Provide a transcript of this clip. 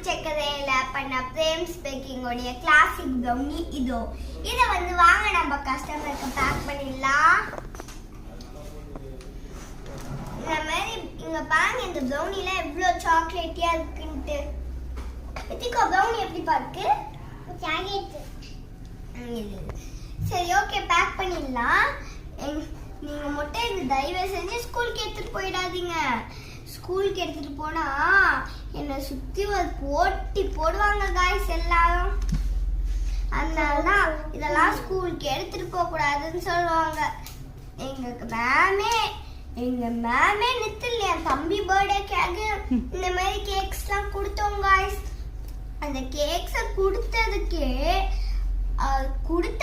சக்கரையில பண்ண frames packing உடைய classic brownie இதோ. இதை வந்து வாங்க நம்ம கஸ்டமருக்கு பேக் பண்ணிடலாம். இந்த மாதிரி இங்க பாருங்க, இந்த ப்ரௌனில எவ்வளவு சாக்லேட்டியா இருக்குன்ட்டு. எத்திக்கோ ப்ரௌனி எப்படி பாருக்கு? சாக்லேட். சரி ஓகே, பேக் பண்ணிடலாம். நீங்க மட்டும் இந்த தயவு செஞ்சு ஸ்கூலுக்கு எடுத்துட்டு போயிடாதீங்க. ஸ்கூலுக்கு எடுத்துட்டு போனா என்னை சுத்தி ஒரு போட்டி போடுவாங்க காய்ஸ் எல்லாரும். அதனாலதான் இதெல்லாம் ஸ்கூலுக்கு எடுத்துட்டு போக கூடாதுன்னு சொல்லுவாங்க. எங்க மேமே நித்துல என் தம்பி பர்த்டேக்காக இந்த மாதிரி கேக்ஸ் எல்லாம் கொடுத்தோம் காய்ஸ். அந்த கேக்ஸ கொடுத்ததுக்கே கொடுத்த